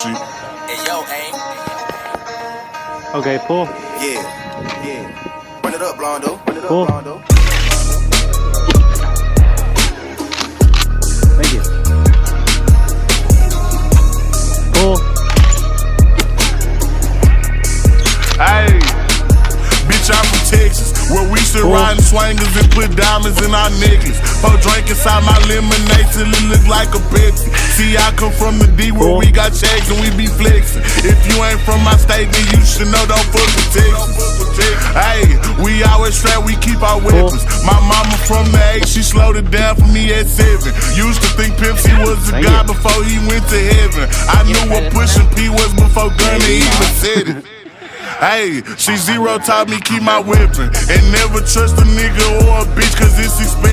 Hey, yo, aim. Okay, pull. Yeah. Run it up, Blondo. Pull. Thank you. Pull. Hey, bitch, I'm from Texas, where we should ride swangers and put diamonds in our necklace. Pour drink inside my lemonade till it look like a Pepsi. See, I come from the D where we got checks and we be flexing. If you ain't from my state, then you should know don't fuck with Texas. Hey, we always strapped, we keep our weapons. My mama from the 8, she slowed it down for me at 7. Used to think Pepsi was a god before he went to heaven. I knew what pushing P was before Gunna even said it. Hey, she zero taught me keep my weapon and never trust a nigga or a bitch cause it's expensive.